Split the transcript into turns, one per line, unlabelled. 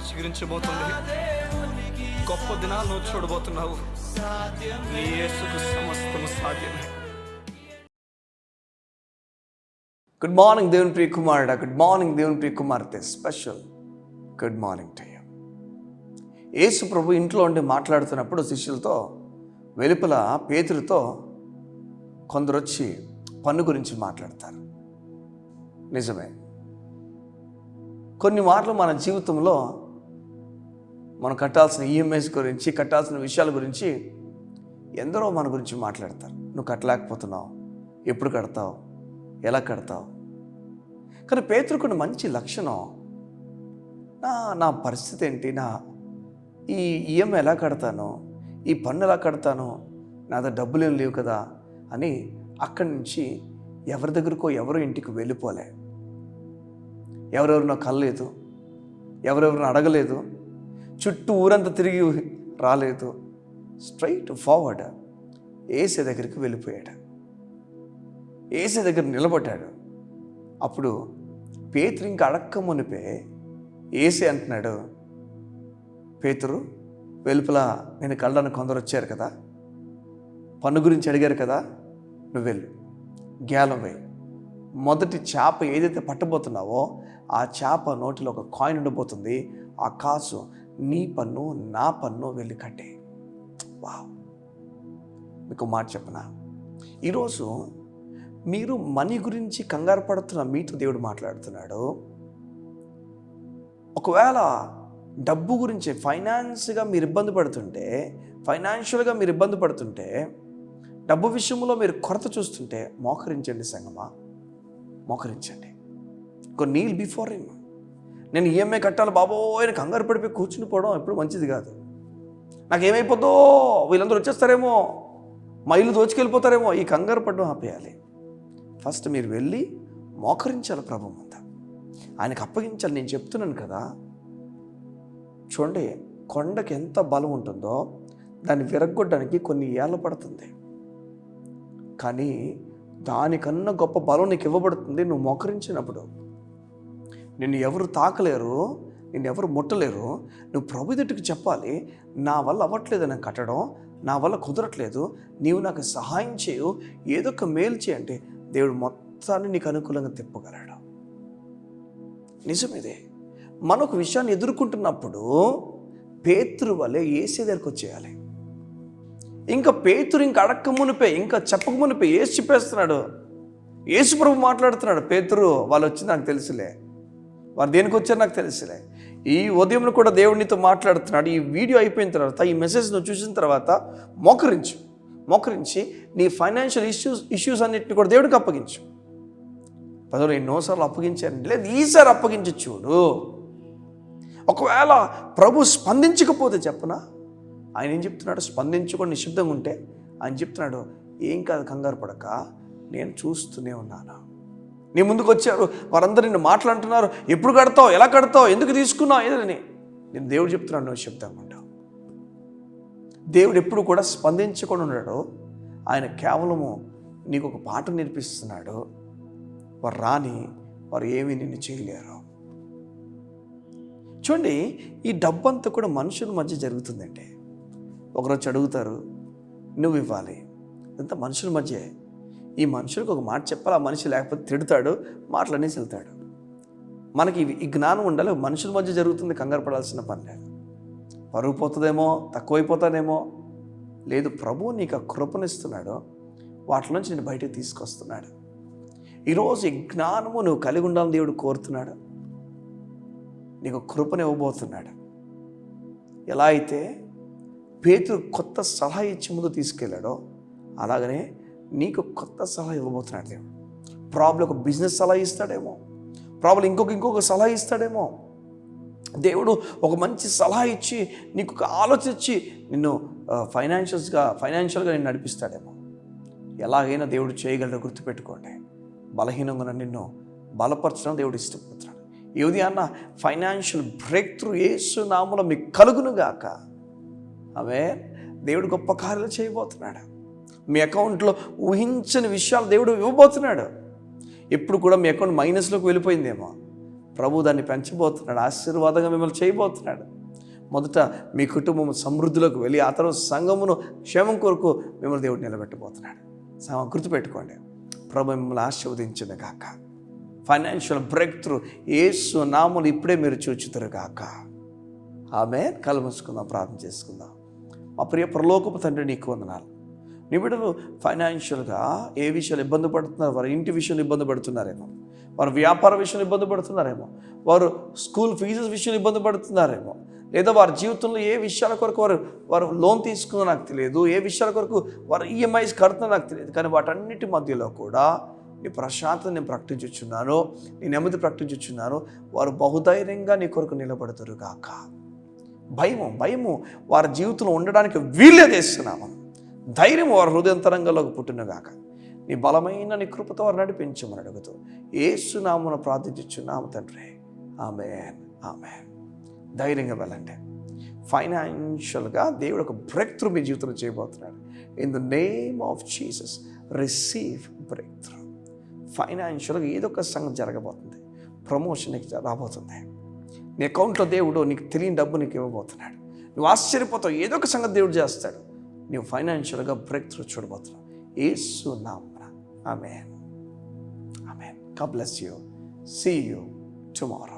చిగురించబోతుంది. గొప్ప దినాలు నువ్వు చూడబోతున్నావు. నీ యేసుకు సమస్తము సాధ్యమే.
గుడ్ మార్నింగ్ దేవుని ప్రియ కుమారుడా, గుడ్ మార్నింగ్ దేవుని ప్రియ కుమార్తె, special good morning to you. Yesu ప్రభు ఇంట్లో ఉండి మాట్లాడుతున్నప్పుడు శిష్యులతో, వెలుపల పేతురుతో కొందరు వచ్చి పన్ను గురించి మాట్లాడతారు. నిజమే, కొన్ని మార్లు మన జీవితంలో మనం కట్టాల్సిన ఈఎంఐస్ గురించి, కట్టాల్సిన విషయాల గురించి ఎందరో మన గురించి మాట్లాడతారు. నువ్వు కట్టలేకపోతున్నావు, ఎప్పుడు కడతావు, ఎలా కడతావు. కానీ పేతురుకున్న మంచి లక్షణం, నా పరిస్థితి ఏంటి, ఈ ఈఎంఐ ఎలా కడతాను, ఈ పన్ను ఎలా కడతాను, నా దగ్గర డబ్బులు ఏం లేవు కదా అని అక్కడి నుంచి ఎవరి దగ్గరకో ఎవరో ఇంటికి వెళ్ళిపోలే. ఎవరెవరినో కలలేదు, ఎవరెవరినో అడగలేదు, చుట్టూ ఊరంతా తిరిగి రాలేదు. స్ట్రైట్ ఫార్వర్డ్ యేసు దగ్గరికి వెళ్ళిపోయాడు. యేసు దగ్గర నిలబడ్డాడు. అప్పుడు పేతురు ఇంకా అడక్క మునిపే యేసు అంటున్నాడు, పేతురు, వెలుపల నేను కలడానికి కొందరు వచ్చారు కదా, పన్ను గురించి అడిగారు కదా, నువ్వు వెళ్ళు, గ్యాలం వేయి. మొదటి చేప ఏదైతే పట్టబోతున్నావో ఆ చేప నోటిలో ఒక కాయిన్ ఉండబోతుంది. ఆ కాసు నీ పన్ను, నా పన్ను, వెళ్ళి కట్టే. వావ్! మీకు మాట చెప్పనా, ఈరోజు మీరు మనీ గురించి కంగారు పడుతున్న మీతో దేవుడు మాట్లాడుతున్నాడు. ఒకవేళ డబ్బు గురించి ఫైనాన్షియల్గా మీరు ఇబ్బంది పడుతుంటే, డబ్బు విషయంలో మీరు కొరత చూస్తుంటే మోకరించండి సంగమా, మోకరించండి. Kneel before him. నేను ఈఎంఐ కట్టాలి బాబోయ్ అని కంగారు పడిపోయి కూర్చుని పోవడం ఎప్పుడు మంచిది కాదు. నాకేమైపోద్దో, వీళ్ళందరూ వచ్చేస్తారేమో, మా ఇల్లు దోచుకెళ్ళిపోతారేమో, ఈ కంగారు పడడం ఆపేయాలి. ఫస్ట్ మీరు వెళ్ళి మోకరించాలి ప్రభు ముందు, ఆయనకు అప్పగించాలి. నేను చెప్తున్నాను కదా, చూడండి, కొండకి ఎంత బలం ఉంటుందో దాన్ని విరగొట్టడానికి కొన్ని ఏళ్ళ పడుతుంది. కానీ దానికన్నా గొప్ప బలం నీకు ఇవ్వబడుతుంది నువ్వు మోకరించినప్పుడు. నిన్ను ఎవరు తాకలేరు, నిన్ను ఎవరు ముట్టలేరు. నువ్వు ప్రభు ఎదుటికి చెప్పాలి, నా వల్ల అవ్వట్లేదు నేను కట్టడం, నా వల్ల కుదరట్లేదు, నీవు నాకు సహాయం చేయు, ఏదో ఒక మేలు చేయంటే దేవుడు మొత్తాన్ని నీకు అనుకూలంగా తిప్పగలడు. నిజమేదే. మనొక విషయాన్ని ఎదుర్కొంటున్నప్పుడు పేతురు వలె యేసు దగ్గరికి వచ్చేయాలి. ఇంకా పేతురు ఇంకా అడక్క మునిపే, ఇంకా చెప్పక మునిపే యేసు చెప్పేస్తున్నాడు. యేసు ప్రభు మాట్లాడుతున్నాడు, పేతురు వాళ్ళు వచ్చి నాకు తెలుసులే, వారు దేనికి వచ్చారు నాకు తెలుసులే. ఈ ఉదయంలో కూడా దేవుడు నీతో మాట్లాడుతున్నాడు. ఈ వీడియో అయిపోయిన తర్వాత, ఈ మెసేజ్ నువ్వు చూసిన తర్వాత మోకరించి నీ ఫైనాన్షియల్ ఇష్యూస్ అన్నిటిని కూడా దేవుడికి అప్పగించు. పదవులు ఎన్నోసార్లు అప్పగించారండి, లేదు ఈసారి అప్పగించి చూడు. ఒకవేళ ప్రభు స్పందించకపోతే చెప్పనా, ఆయన ఏం చెప్తున్నాడు, స్పందించుకొని నిశ్శబ్దంగా ఉంటే ఆయన చెప్తున్నాడు, ఏం కాదు, కంగారు పడక, నేను చూస్తూనే ఉన్నాను. నీ ముందుకు వచ్చారు వారందరూ నిన్ను మాట్లాడుతున్నారు, ఎప్పుడు కడతావు, ఎలా కడతావు, ఎందుకు తీసుకున్నావు ఏదని. నేను దేవుడు చెప్తున్నాను, నువ్వు నిశ్శబ్దంగా ఉంటావు. దేవుడు ఎప్పుడు కూడా స్పందించకుండా ఉన్నాడు. ఆయన కేవలము నీకు ఒక పాట నేర్పిస్తున్నాడు. వారు రాని వారు ఏమీ నిన్ను చేయలేరు. చూడండి, ఈ డబ్బంతా కూడా మనుషుల మధ్య జరుగుతుందంటే, ఒకరోజు అడుగుతారు, నువ్వు ఇవ్వాలి, ఇదంతా మనుషుల మధ్య. ఈ మనుషులకు ఒక మాట చెప్పాలి, ఆ మనిషి లేకపోతే తిడతాడు, మాటలన్నీ వెళ్తాడు. మనకి ఈ జ్ఞానం ఉండాలి, మనుషుల మధ్య జరుగుతుంది, కంగారు పడాల్సిన పని లేదు. పరుగు పోతుందేమో, తక్కువైపోతానేమో, లేదు, ప్రభువు నీకు ఆ కృపనిస్తున్నాడు, వాటిలోంచి నేను బయటకు తీసుకొస్తున్నాడు. ఈరోజు ఈ జ్ఞానము నువ్వు కలిగి ఉండాలని దేవుడు కోరుతున్నాడు. నీకు కృపను ఇవ్వబోతున్నాడు. ఎలా అయితే పేతురు కొత్త సలహా ఇచ్చి ముందు తీసుకెళ్ళాడో, అలాగనే నీకు కొత్త సలహా ఇవ్వబోతున్నాడు దేవుడు. ప్రాబ్లం ఒక బిజినెస్ సలహా ఇస్తాడేమో, ప్రాబ్లం ఇంకొక సలహా ఇస్తాడేమో. దేవుడు ఒక మంచి సలహా ఇచ్చి నీకు ఒక ఆలోచన ఇచ్చి నిన్ను ఫైనాన్షియల్గా నిన్ను నడిపిస్తాడేమో. ఎలాగైనా దేవుడు చేయగలడు. గుర్తుపెట్టుకోండి, బలహీనంగా నిన్ను బలపరచడం దేవుడు ఇష్టపడుతున్నాడు. ఏది అన్న ఫైనాన్షియల్ బ్రేక్ త్రూ యేసు నామములో మీకు కలుగునుగాక. ఆమె దేవుడు గొప్ప కార్యాలు చేయబోతున్నాడు. మీ అకౌంట్లో ఊహించని విషయాలు దేవుడు ఇవ్వబోతున్నాడు. ఎప్పుడు కూడా మీ అకౌంట్ మైనస్లోకి వెళ్ళిపోయిందేమో, ప్రభు దాన్ని పెంచబోతున్నాడు, ఆశీర్వాదంగా మిమ్మల్ని చేయబోతున్నాడు. మొదట మీ కుటుంబం సమృద్ధిలోకి వెళ్ళి ఆ తర్వాత సంఘమును క్షేమం కొరకు మిమ్మల్ని దేవుడు నిలబెట్టబోతున్నాడు. గుర్తుపెట్టుకోండి, ప్రభు మిమ్మల్ని ఆశీర్వదించిన గాక. ఫైనాన్షియల్ బ్రేక్ త్రూ యేసు నామములో ఇప్పుడే మీరు చూచుతారు గాక. ఆమేన్. కళ్ళు మూసుకుందాం, ప్రార్థన చేసుకుందాం. మా ప్రియ పరలోకపు తండ్రి, నీకు వందనాలు. నీ బిడ్డలు ఫైనాన్షియల్గా ఏ విషయాలు ఇబ్బంది పడుతున్నారు? వారి ఇంటి విషయంలో ఇబ్బంది పడుతున్నారేమో, వారు వ్యాపార విషయంలో ఇబ్బంది పడుతున్నారేమో, వారు స్కూల్ ఫీజెస్ విషయంలో ఇబ్బంది పడుతున్నారేమో, లేదా వారి జీవితంలో ఏ విషయాల కొరకు వారు లోన్ తీసుకున్నా నాకు తెలియదు, ఏ విషయాల కొరకు వారు ఈఎంఐస్ కడుతున్నా నాకు తెలియదు. కానీ వాటన్నిటి మధ్యలో కూడా నీ ప్రశాంతత నేను ప్రకటించుచున్నాను, నీ నెమ్మది ప్రకటించుచున్నాను. వారు బహుధైర్యంగా నీ కొరకు నిలబడతారు గాక. భయము వారి జీవితంలో ఉండడానికి వీళ్ళే చేస్తున్నాము. ధైర్యం వారి హృదయంతరంగంలోకి పుట్టిన గాక. నీ బలమైన నీ కృపతో వారు నడిపించమని అడుగుతూ యేసు నామమున ప్రార్థించుచున్నాము తండ్రి. ఆమేన్, ఆమేన్. ధైర్యంగా వెళ్ళండి. ఫైనాన్షియల్గా దేవుడు ఒక బ్రేక్ త్రూ మీ జీవితంలో చేయబోతున్నాడు. In the name of Jesus receive break through. ఫైనాన్షియల్గా ఏదో ఒక సంగతి జరగబోతుంది. ప్రమోషన్ నీకు రాబోతుంది. నీ అకౌంట్లో దేవుడు నీకు తెలియని డబ్బు నీకు ఇవ్వబోతున్నాడు. నువ్వు ఆశ్చర్యపోతావు, ఏదో ఒక సంగతి దేవుడు చేస్తాడు. నువ్వు ఫైనాన్షియల్గా బ్రేక్ త్రూ చూడబోతున్నావు యేసు నామమున. Amen, amen. God bless you. See you tomorrow.